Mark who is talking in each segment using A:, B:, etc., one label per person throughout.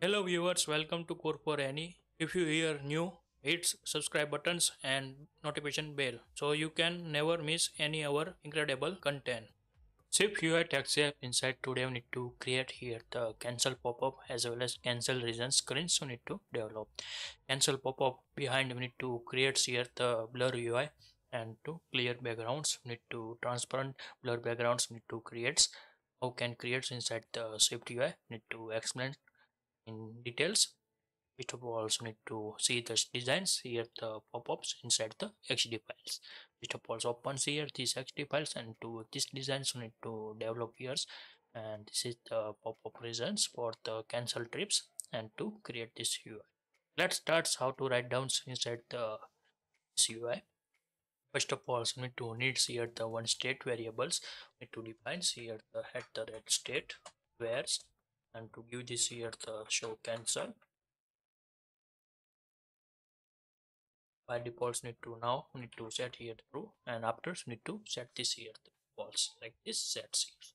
A: Hello viewers, welcome to Core for Any. If you hear new, hit subscribe buttons and notification bell so you can never miss any our incredible content. SwiftUI TechSafe inside today we need to create here the cancel pop-up as well as cancel reason screens we need to develop. Cancel pop-up behind we need to create here the blur UI and to clear backgrounds we need to transparent blur backgrounds we need to create. How can create inside the SwiftUI need to explain in details. First of all, also need to see the designs here, the pop-ups inside the XD files. First of all, open here these XD files and to this designs you need to develop here, and this is the pop-up reasons for the cancel trips and to create this UI. Let's start how to write down inside the this UI. First of all, so need here the one state variables. Need to define here the head the red state where's and to give this here the show cancel. By defaults need to now need to set here the true, and after need to set this here the false like this sets here.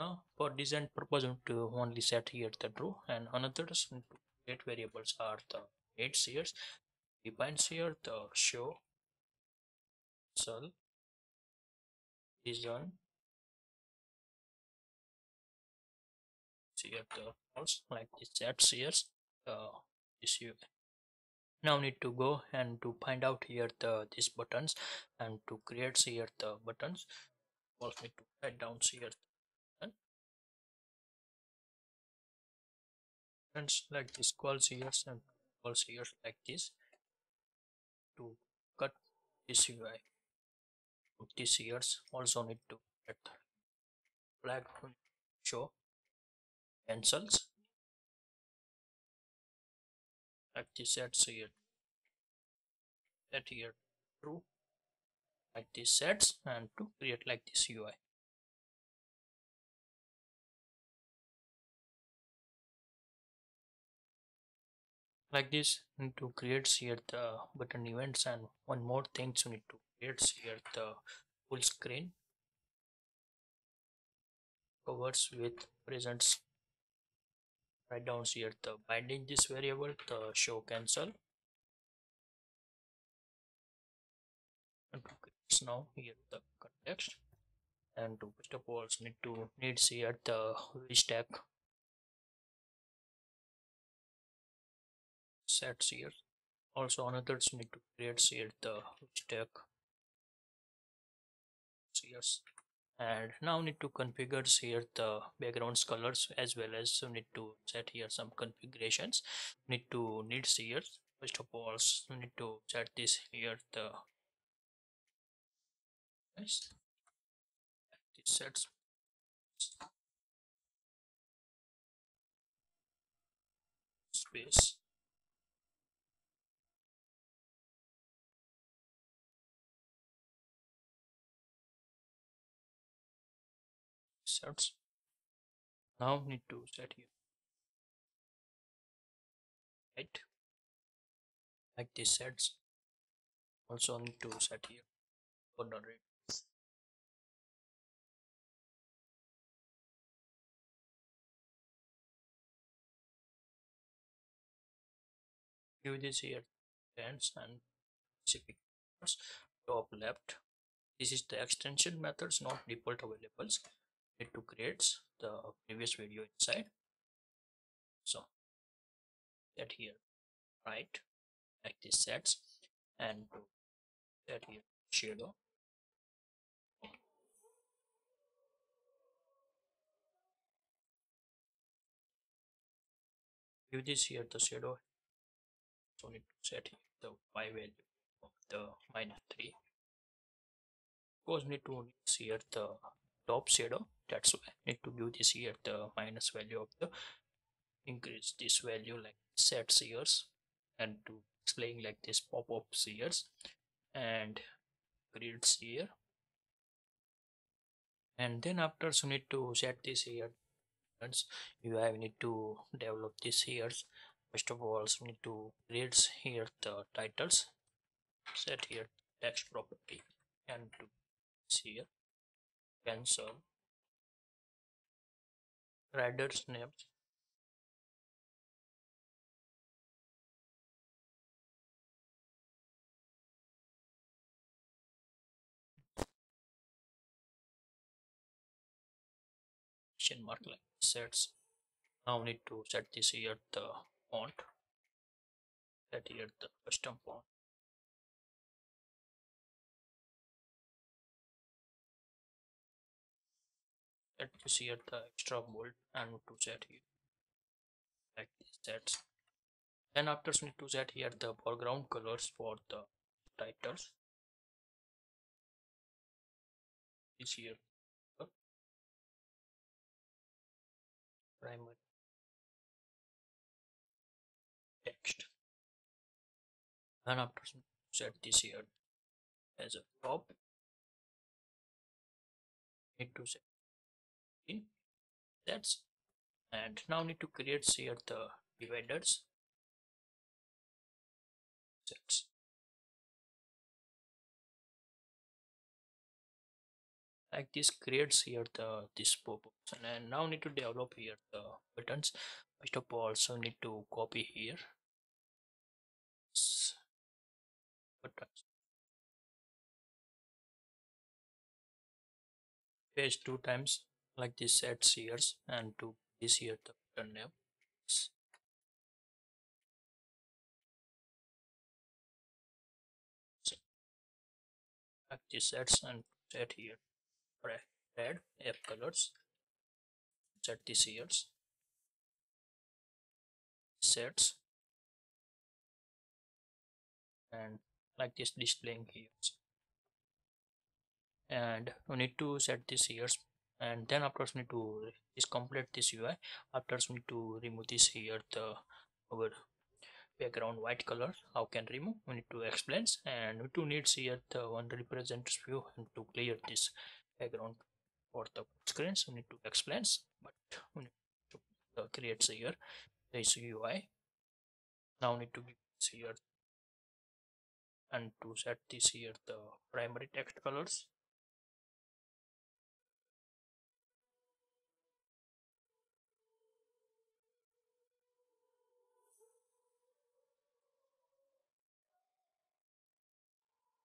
A: Now for design purpose we need to only set here the true, and another need to create variables are the dates here, defines here the show cell design here the false like this sets here this here. Now need to go and to find out here the these buttons and to create here the buttons. Also need to write down here and like this calls here and calls here like this to cut this UI. Put this here also need to get flag show cancels like this sets here set here true like this sets and to create like this UI. Like this need to create here the button events, and one more thing you need to create here the full screen covers with presents. Write down here the binding this variable the show cancel and to create now here the context, and to first of all needs here the stack sets here. Also another need to create here the stack here, and now need to configure here the backgrounds colors as well as need to set here some configurations. Needs here first of all need to set this here the yes, this sets space sets. Now need to set here right like this sets. Also need to set here border rate. Give this here ends and specific top left. This is the extension methods, not default availables. Need to create the previous video inside. So set here right like this sets, and to set here shadow. Give this here the shadow. So need to set here the y value of the -3. Because need to see here the top shadow. That's why need to give this here the minus value of the increase this value like sets here, and to displaying like this pop-up here and grids here, and then after so need to set this here. You have need to develop this here. First of all so need to create here the titles, set here text property, and to here cancel riders names question mark like sets. Now need to set this here the font, set here the custom font, set this here the extra bold and to set here like this sets. Then after need to set here the background colors for the titles. This here primary text, and after set this here as a top, need to set in sets, and now need to create here the dividers sets. Like this creates here the this pop-ups, and now need to develop here the buttons. First of all, so need to copy here buttons, paste 2 times like this sets here, and to this here the button name. So, like this sets and set here red F colors, set this here sets, and like this displaying here, and we need to set this here, and then after we need to is complete this UI. After we need to remove this here the our background white color. How can remove? We need to explain, and we to need here the one represents view, and to clear this background for the screens we need to explain, but we need to create here this UI. Now need to give this here and to set this here the primary text colors,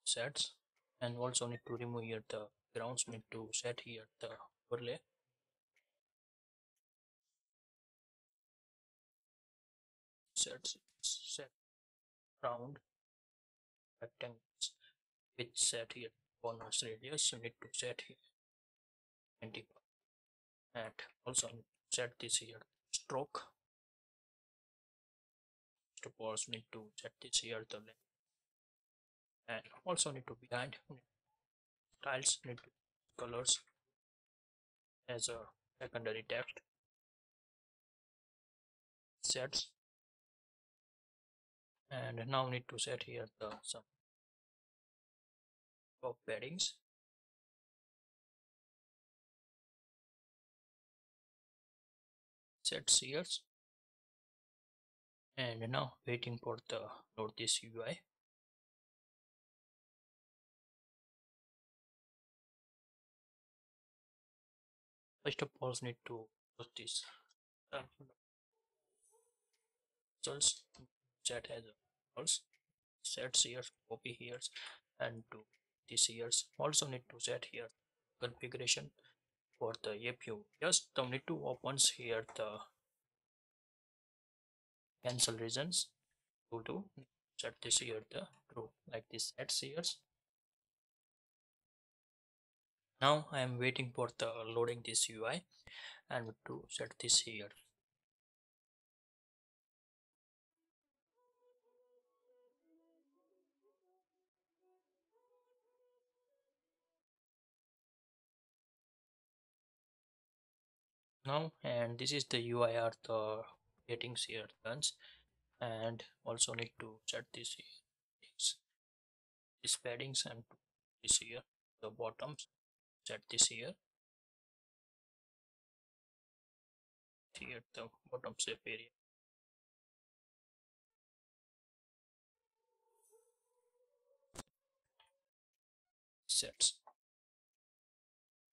A: sets, and also need to remove here the grounds. Need to set here the overlay sets, set round rectangles with set here bonus radius. You need to set here 25, and also set this here stroke. Suppose need to set this here the length, and also need to behind styles, need to colors as a secondary text sets, and now need to set here the some of paddings, sets here, and now waiting for the load this UI. First of all need to put this results set as a false, sets here, copy here, and to this here. Also need to set here configuration for the APU. Just need to opens here the cancel regions to set this here the true like this sets here. Now I am waiting for the loading this UI, and to set this here. Now, and this is the UI are the settings here runs, and also need to set this paddings, and this here the bottoms, set this here the bottom shape area, sets,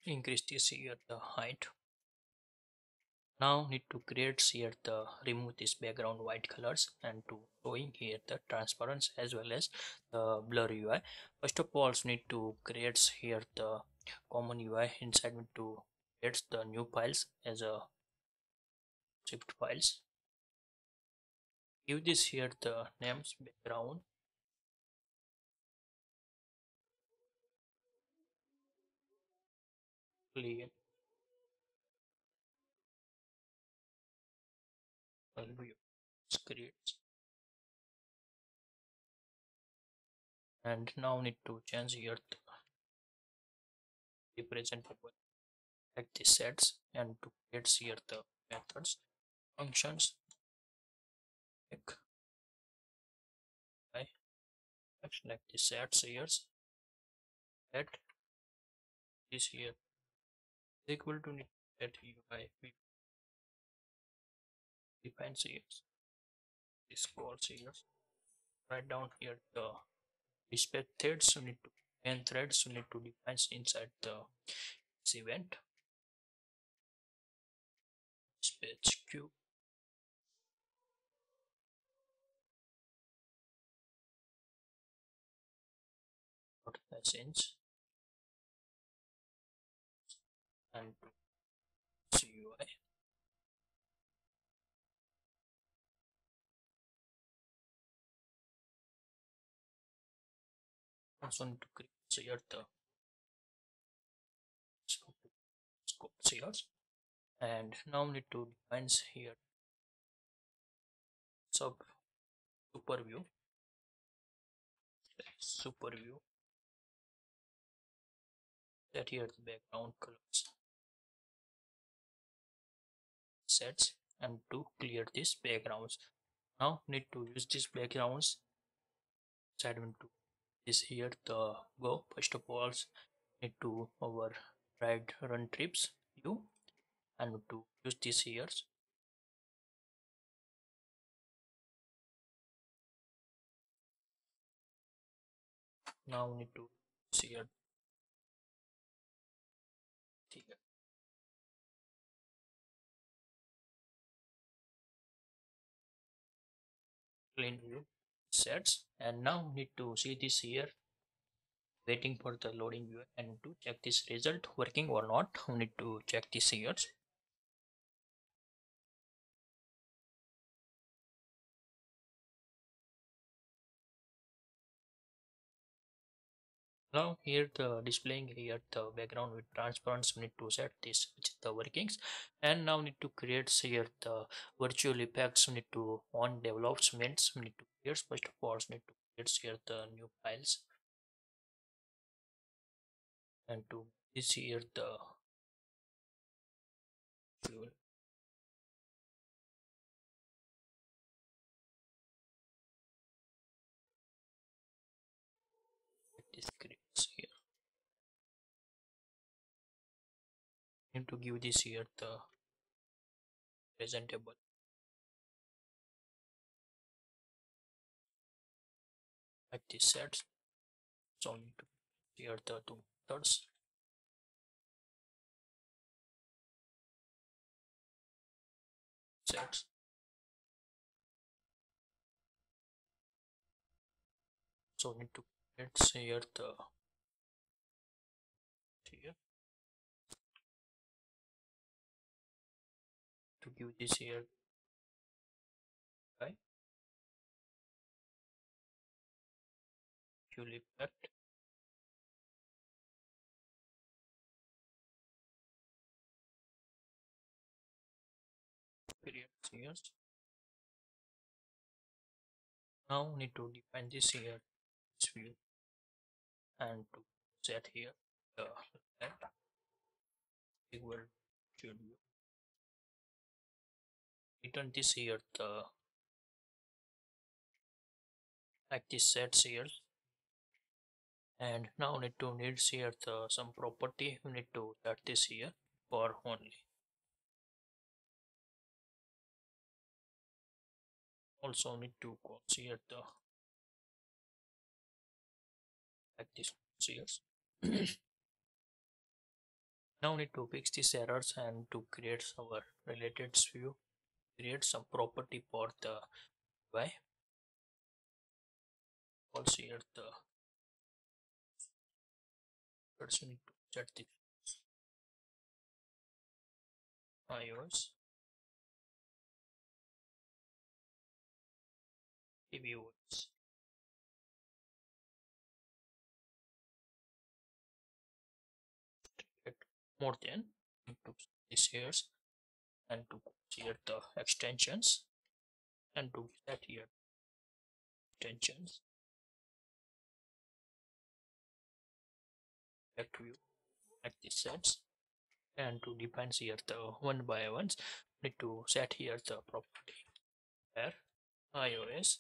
A: increase this here the height. Now need to create here the remove this background white colors, and to showing here the transparency as well as the blur UI. First of all need to create here the common UI inside to creates the new files as a Swift files. Give this here the names background, clear, view, scripts, and now need to change here the representable like the sets and to create here the methods, functions like I like the sets here at this here is equal to at UI we defines here this calls here write down here the respect threads you need to and threads you need to define inside the this event dispatch queue dot message and CUI also need to create here the scopes here and now need to define here sub superview set here the background colors sets and to clear these backgrounds. Now need to use these backgrounds side to this here the go first of all need to our run trips view and to use this here now need to see here clean view sets and now need to see this here waiting for the loading view and to check this result working or not we need to check this here now here the displaying here the background with transparency we need to set this which is the workings and now need to create here the virtual effects we need to on developments we need to create first of all need to create here the new files and to this here the fuel this creates here need to give this here the presentable like this sets so need to here the two methods sets so need to let's here the here to give this here right fuel effect period here now need to define this here this view and to set here the left equal to view return this here the like this sets here and now need to needs here the some property we need to set this here for only also need to consider the like this here now need to fix these errors and to create our related view create some property for the UI also here the first we need to set this iOS reviews. Get more than into this here and to here the extensions and to set here extensions back to you like this sets and to define here the one by ones need to set here the property where iOS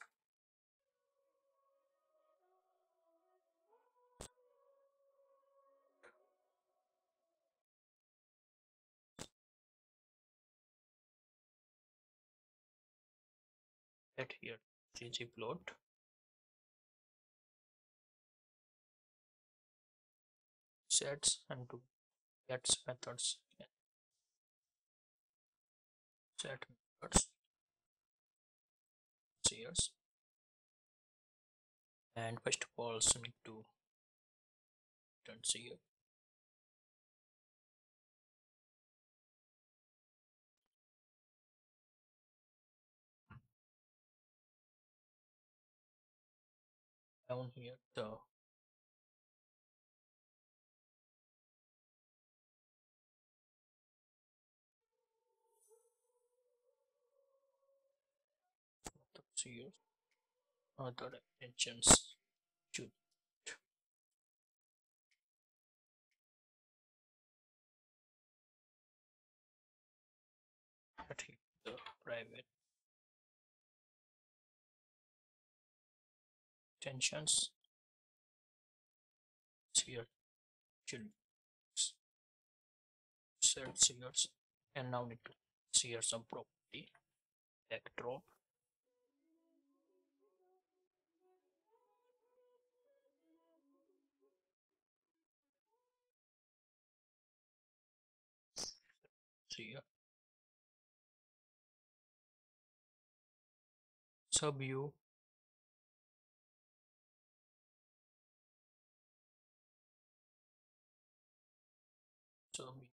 A: set here ggplot sets and to gets methods set methods here and first of all so need to turn here down here the here other extensions should set here the private extensions here should set here and now need to see here some property backdrop here subview subview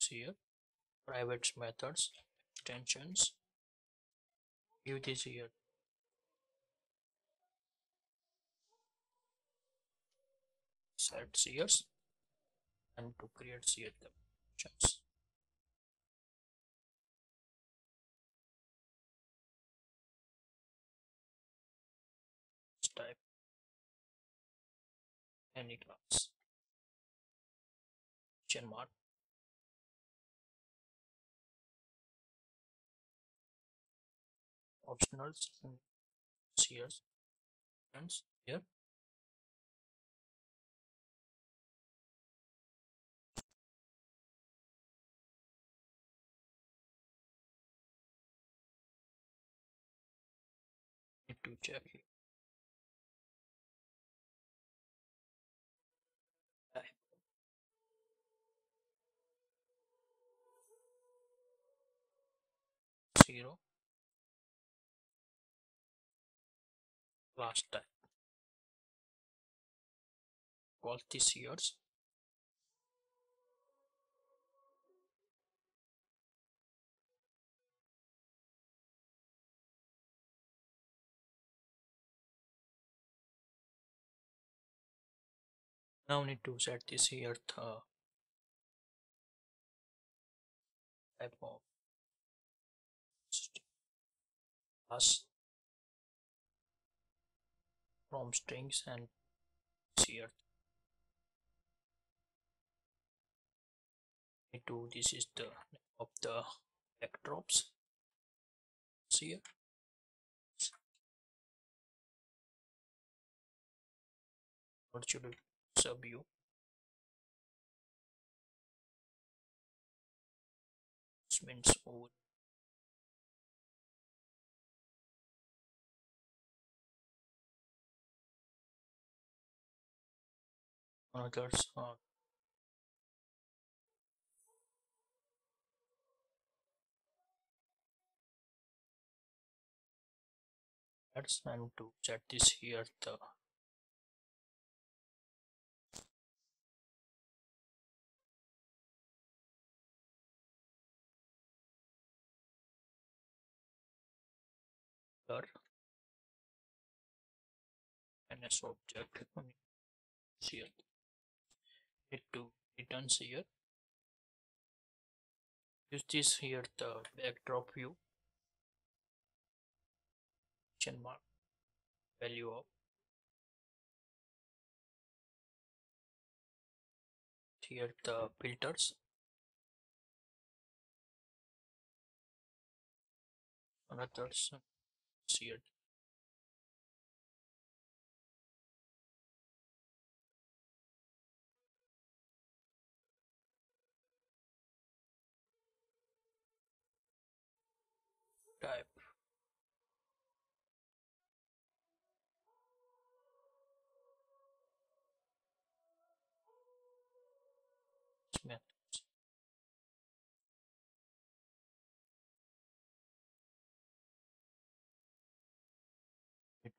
A: here private methods extensions view this here set here and to create here the functions type any class mark optionals here and here need to check it type 0 class type call this years now need to set this here the type of class from strings and here to this is the name of the backdrops here virtual subview this means over others That's and to set this here the color and as object here it to returns here. Use this here the backdrop view question mark value of here the filters another here type methods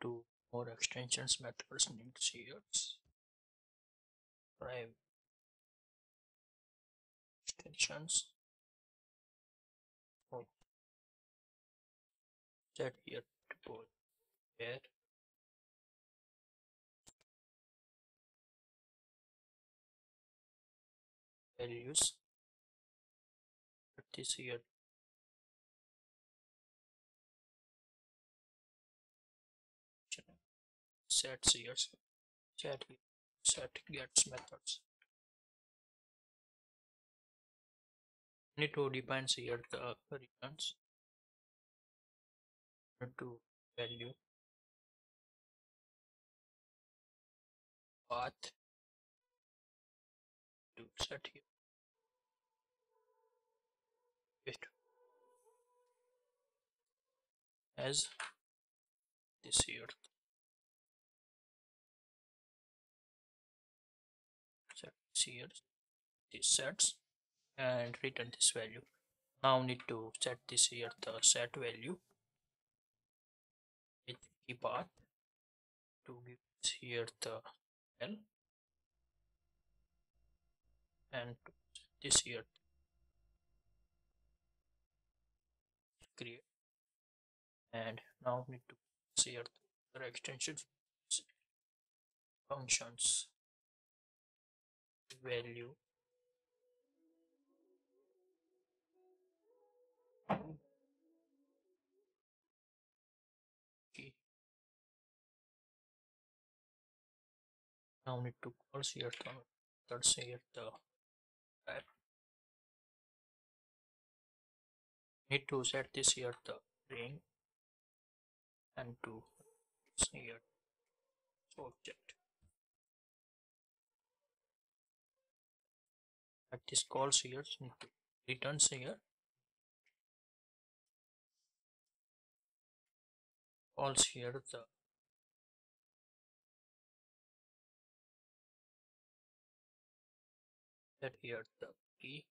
A: to more extensions methods needs here private extensions for set here to put where values put this here sets here set here set gets methods need to define here the returns to value path to set here it as this here set this here these sets and return this value. Now need to set this here the set value with key path to give this here the L and this here create and now need to see here the extensions functions value key. Now need to call here the that's here the type need to set this here the ring and to here object at this calls here need to returns here calls here the set here the key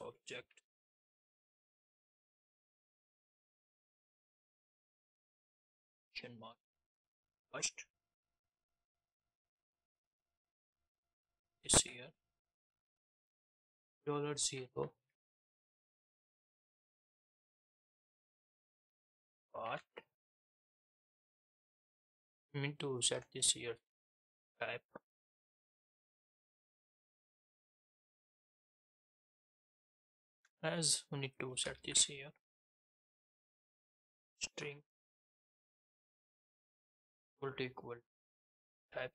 A: object mark first is here $0 path mean to set this here type as we need to set this here string equal to equal type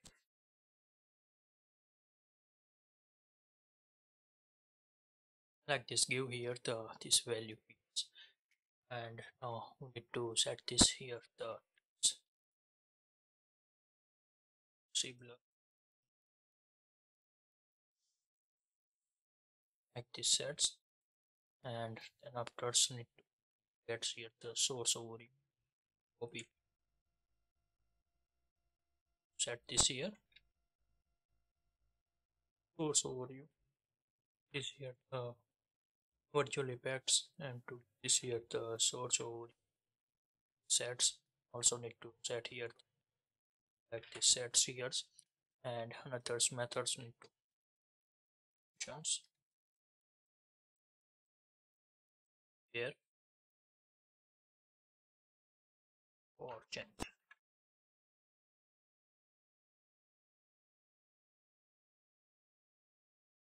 A: like this give here the this value and now we need to set this here the similar like this sets and then after need to get here the source overview copy set this here source overview is here the virtual effects, and to this here the source of sets. Also need to set here like the sets here, and another methods need to functions here for change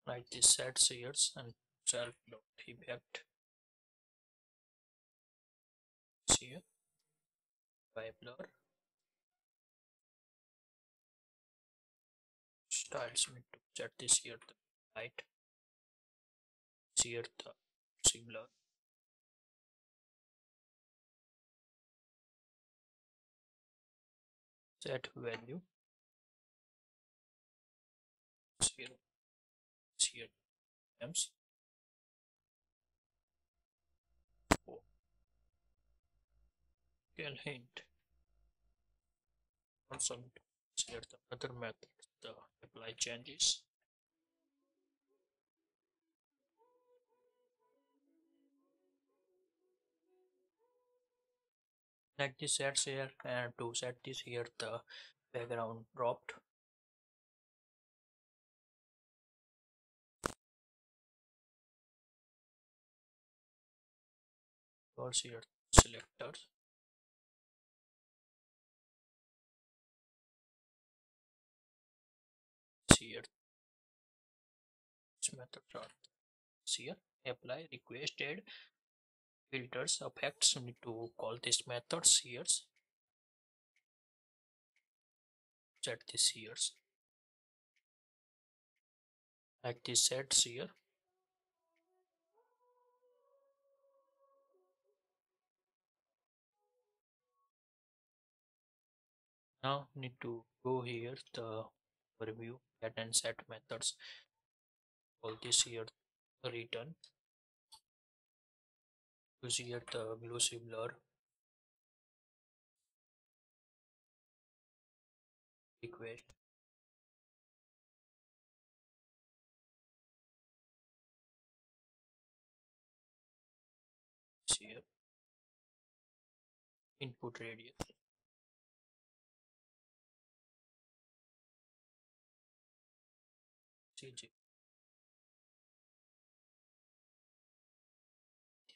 A: like this sets here and self dot effect here by blur styles. We need to set this here the light, here the similar set value 0 here times 4 scale hint. Also need to here the other method the apply changes like this sets here, and to set this here the background dropped also here selectors here this method are here apply requested filters effects. We need to call this methods here, set this here like this sets here. Now need to go here the overview get and set methods, all this here return, use here the glossy blur request here input radius CG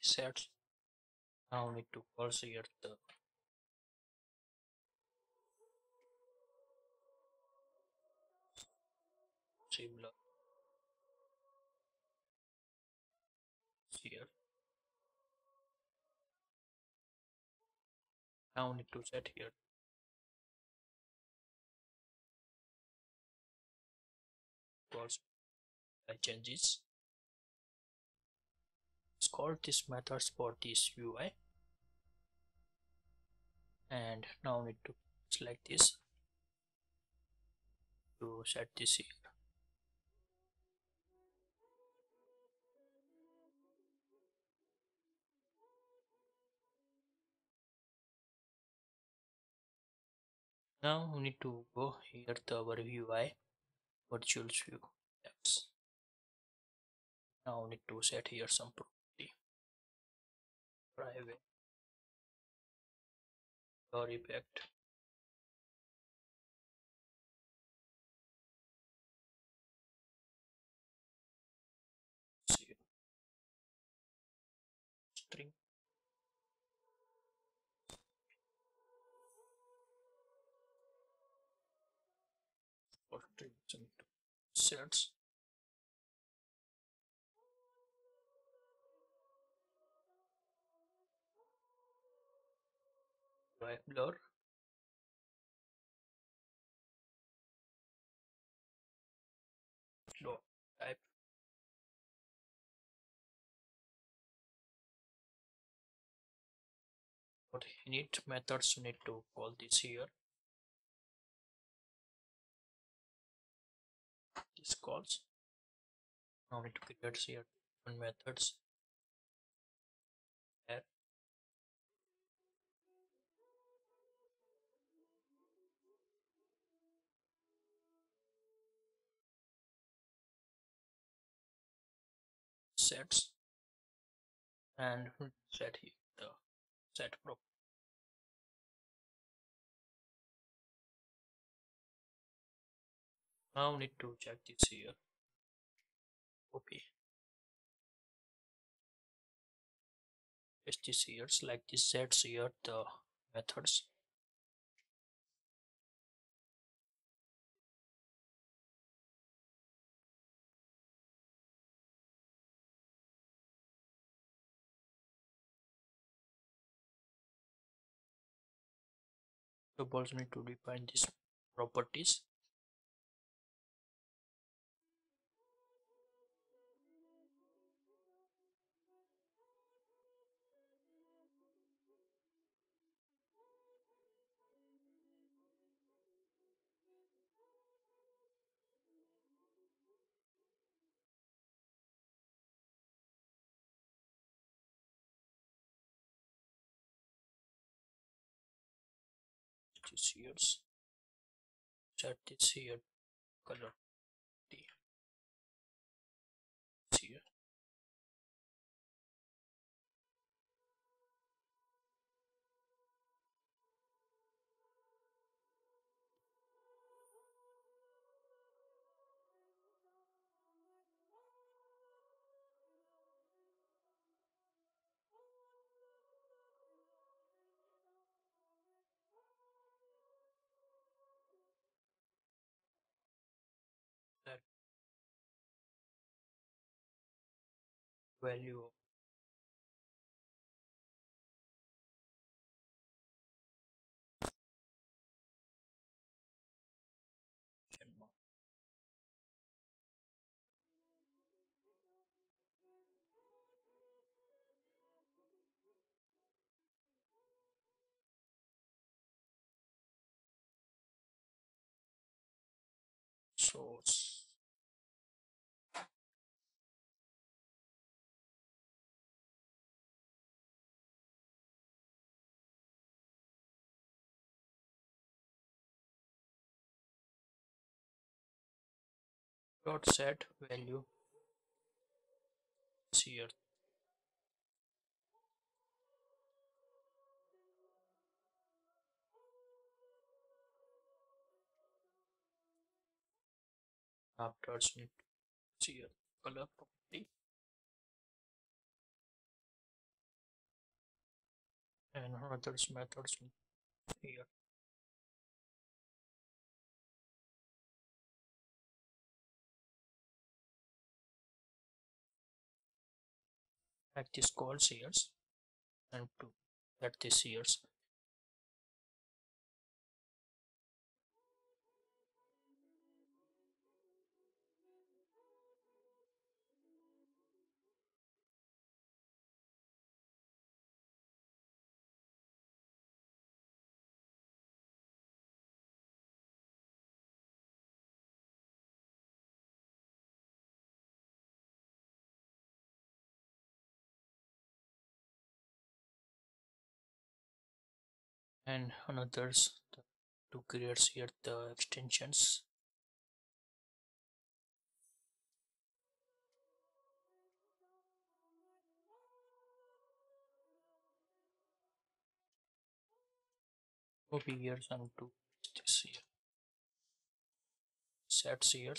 A: sets. Now need to also here the similar here. Now need to set here also by changes. Let's call this methods for this UI, and now need to select this to set this here. Now we need to go here to our UI virtual view apps. Now we need to set here some property private or effect see, string or strings and sets by blur dot type. What init methods you need to call this here. This calls. Now we need to create here one methods add sets and set here the set property. Now need to check this here. Copy. Paste this here, select this sets here the methods. Suppose need to define these properties. This here, set this here color T here. That value of question mark. Source dot set value here. After need to here color property and others methods here. At this calls here and to at this here. And another's to create here the extensions. Copy here and to this here. Set here.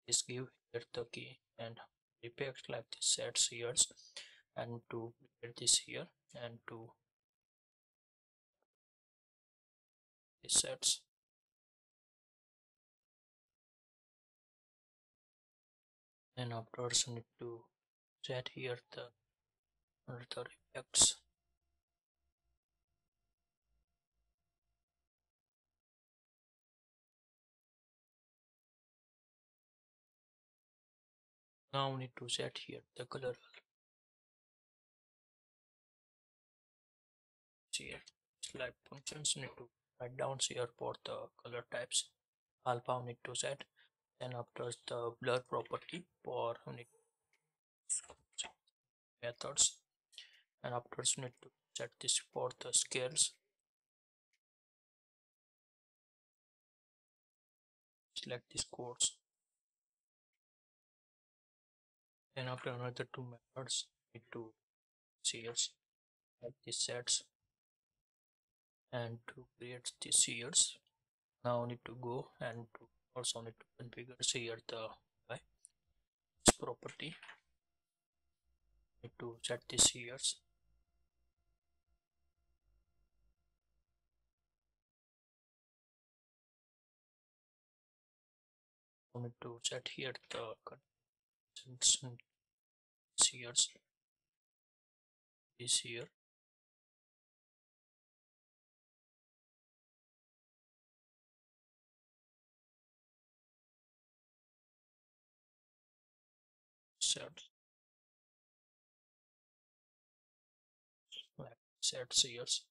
A: This give here the key and repeat like this sets here and to get this here and to this sets and afterwards need to set here the other effects. Now we need to set here the color here. Select functions need to write down here for the color types. Alpha we need to set, then after the blur property for need methods, and afterwards we need to set this for the scales. Select these codes Then after another two methods, need to seers like this sets and to create the seers. Now need to go and to also need to configure here the property. Need to set the seers. Need to set here the seers. This here. Set seers.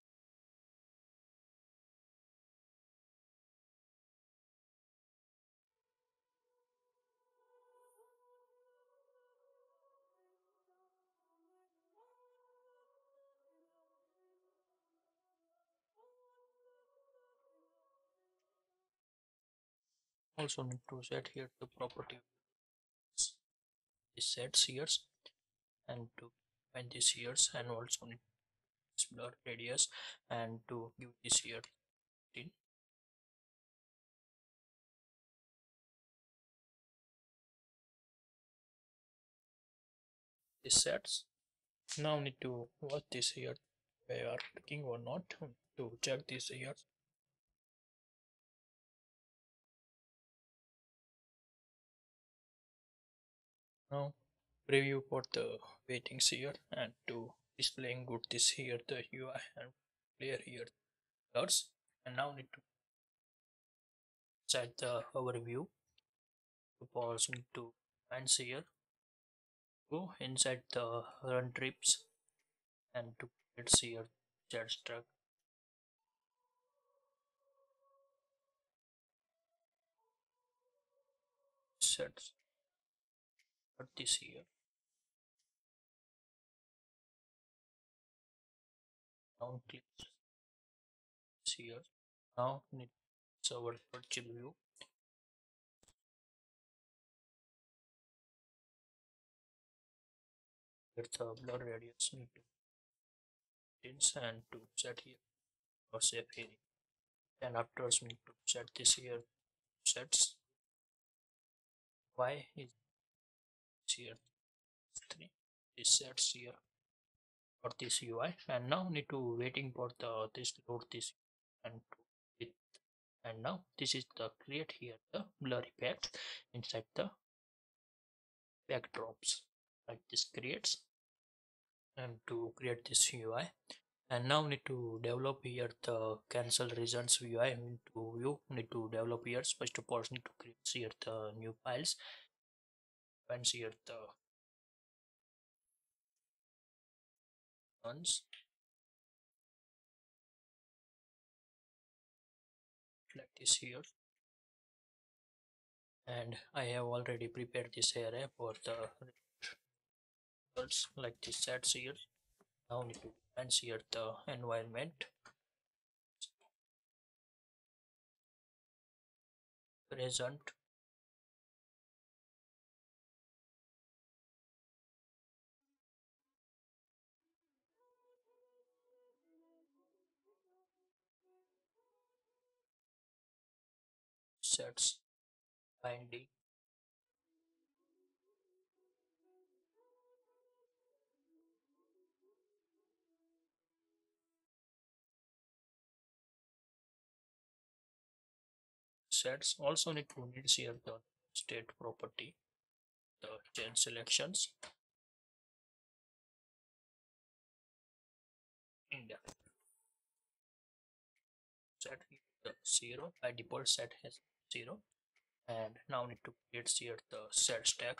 A: Also need to set here the property set seers and to find this seers, and also need blur radius and to give this here 10. This sets. Now need to watch this here we are picking or not to check this here. Now preview for the weightings here and to displaying good this here the UI and clear here colors. And now need to set the overview. Also need to find here, go inside the run trips and to create here chat struct. Sets this here. Now click here. Now need our virtual view. With the blur radius need to change and to set here or save here. And afterwards we need to set this here sets. Y is here 3. This sets here for this UI, and now need to waiting for the this load this and it. And now this is the create here the blur effect inside the backdrops like this creates and to create this UI. And now need to develop here the cancel regions UI into view. Need to develop here. First of all, need to create here the new files and here the ones like this here. And I have already prepared this array for the results like this sets here. Now need to find here the environment present sets binding sets. Also need to need here the state property, the change selections index set the 0 by default set has 0. And now need to create here the set stack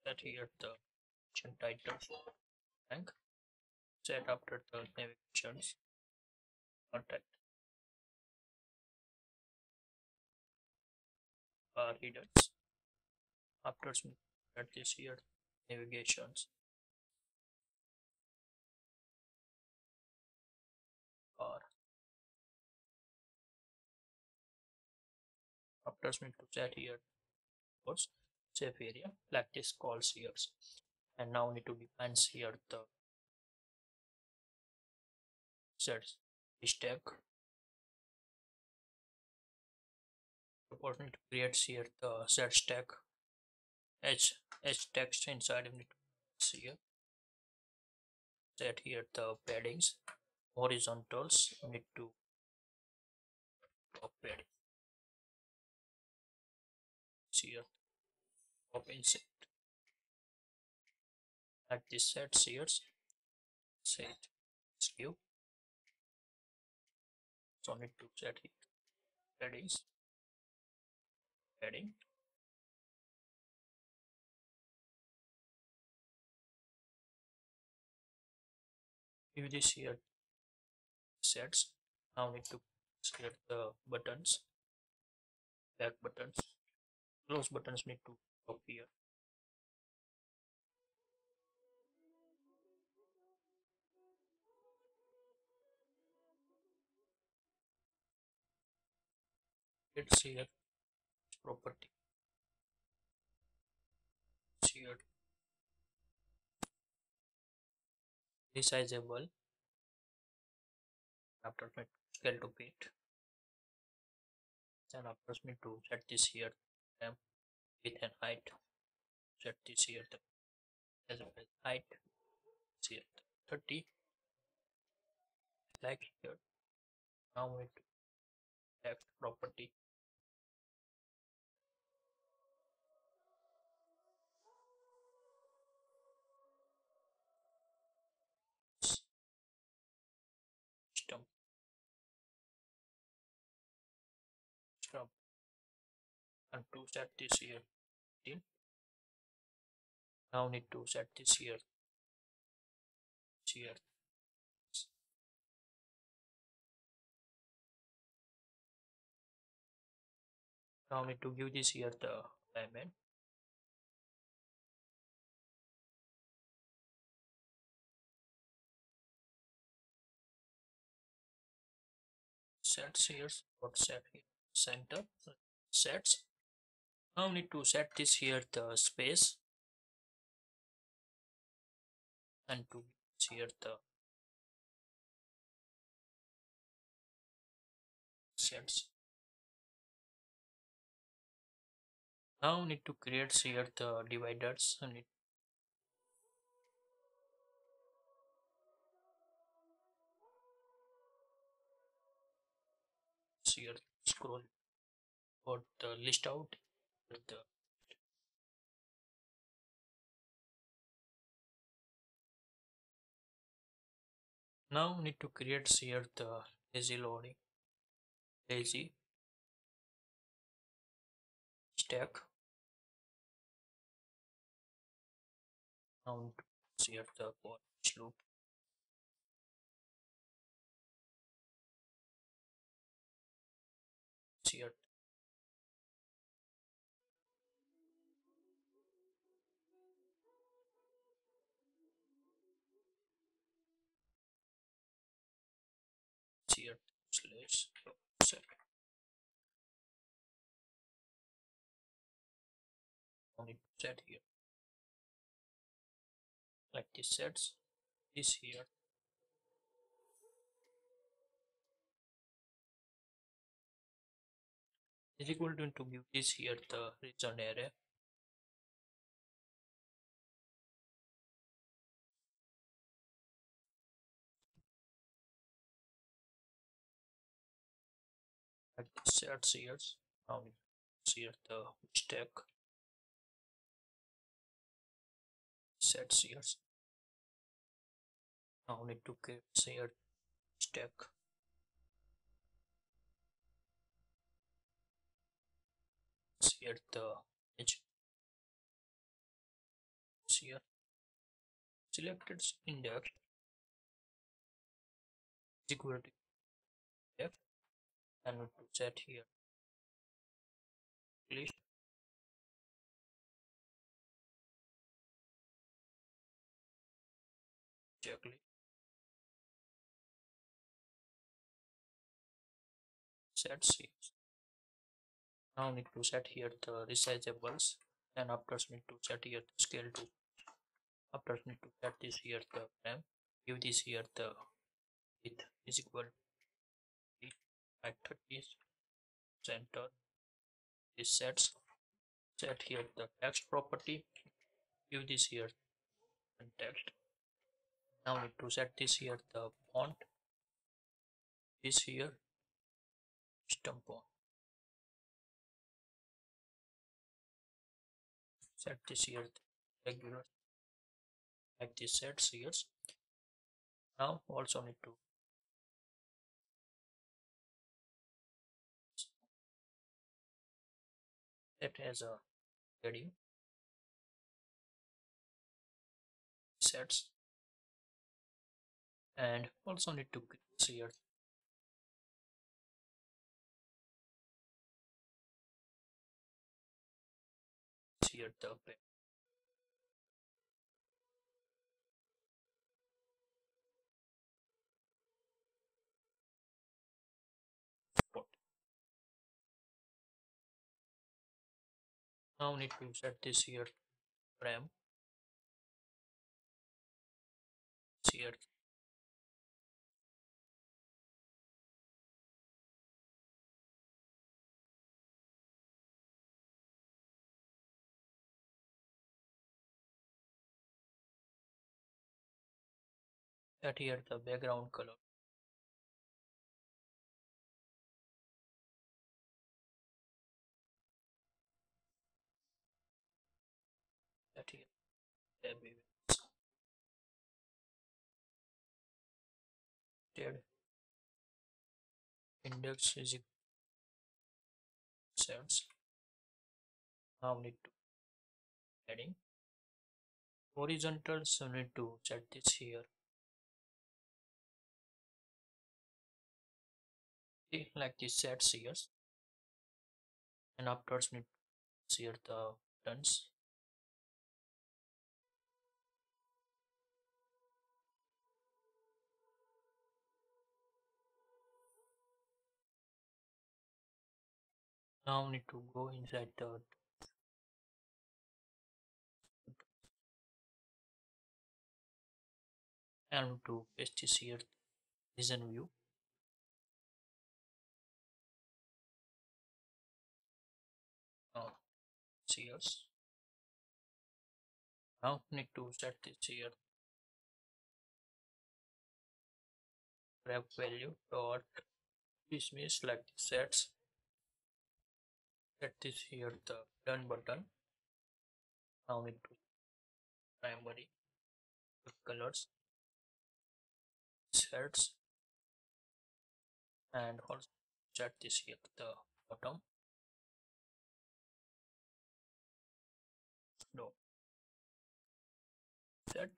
A: set here the title rank set after the navigations contact readers. After set this here navigations are First need to set here codes safe area like this calls here, and now need to define here the set stack. Suppose need to create here the set stack h text inside. We need to see here set here the paddings horizontals. We need to top padding here top inside at this set here set skew. So need to set here paddings padding give this here sets. Now need to select the buttons, back buttons, close buttons need to appear. It's here property here resizable after scale to fit. Then after me to set this here width and height. Set this here as well as height. Here 30 like here. Now we need to select property system stop and to set this here. Now need to set this here. Now need to give this here the alignment. Sets here or set here center sets. Now need to set this here the space and to here the sets. Now need to create here the dividers and it here scroll or the list out the now need to create here the lazy loading lazy stack. Now need to here the for each loop here here slash set. Now need to set here like this sets this here is equal to give this here the return array like this sets here. Now here the stack sets here. Now need to create here stack here the edge here selected index is equal to f and we to set here list checklist set series. Now need to set here the resizables, and after need to set here the scale to. After need to set this here the frame. Give this here the width is equal to at 30 center. This sets. Set here the text property. Give this here the text. Now need to set this here the font. This here system font. Set this here regular like this sets here. Now also need to set as a heading sets, and also need to create here the port. Now need to set this here frame here. Set here the background color. Set here tab index is equal to sets. Now need to heading horizontal, so need to set this here. See, like this sets here, and afterwards need to here the buttons. Now need to go inside the and to paste this here vision view. Here. Now need to set this here grab value dot dismiss like this sets. Set this here the done button. Now need to primary colors sets, and also set this here the bottom. No. Set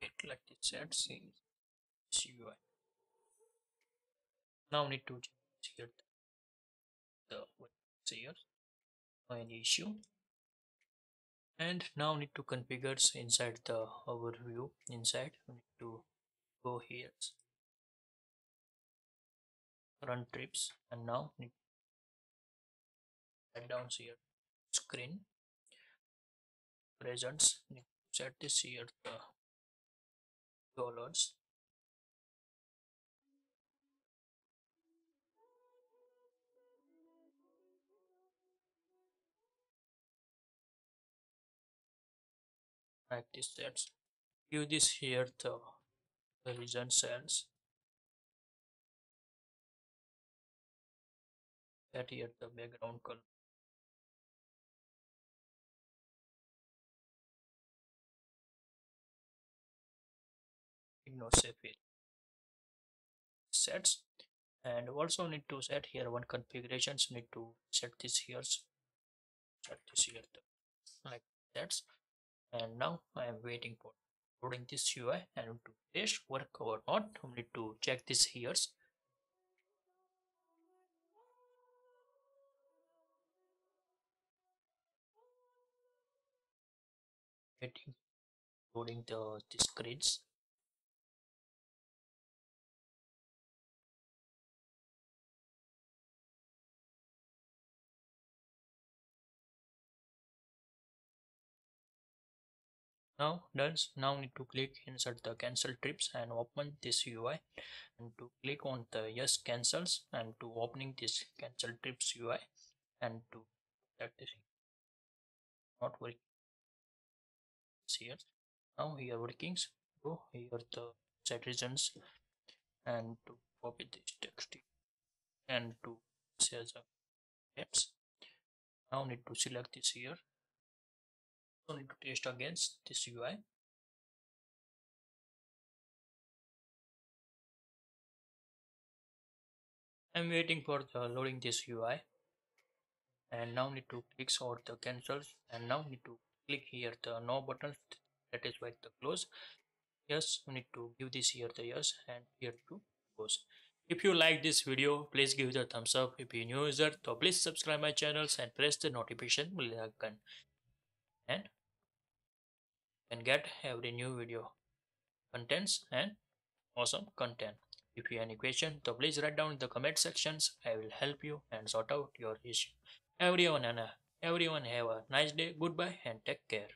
A: it like this sets in SwiftUI. Now need to change here the here, no any issue. And now need to configure inside the overview. Inside we need to go here, run trips, and now need to add down here screen presents. Need to set this here the dollars. Like this sets. Give this here the region cells. Set here the background color. Ignore safe it. Sets, and also need to set here one configurations. Need to set this here. Set this here the, like that. And now I am waiting for loading this UI and to test work or not. We need to check this here. Waiting loading the screens. Now done. Now need to click insert the cancel trips and open this UI, and to click on the yes cancels and to opening this cancel trips UI, and to that is not working here. Now here workings, go here the set reasons and to copy this text and to say the apps. Now need to select this here. So need to test against this UI. I'm waiting for the loading this UI, and now need to click over the cancels, and now need to click here the no button, that is why the close. Yes, we need to give this here the yes and here to close. If you like this video, please give the thumbs up. If you're new user, so please subscribe my channels and press the notification bell icon and can get every new video contents and awesome content. If you have any question, so please write down in the comment sections. I will help you and sort out your issue. Everyone have a nice day. Goodbye and take care.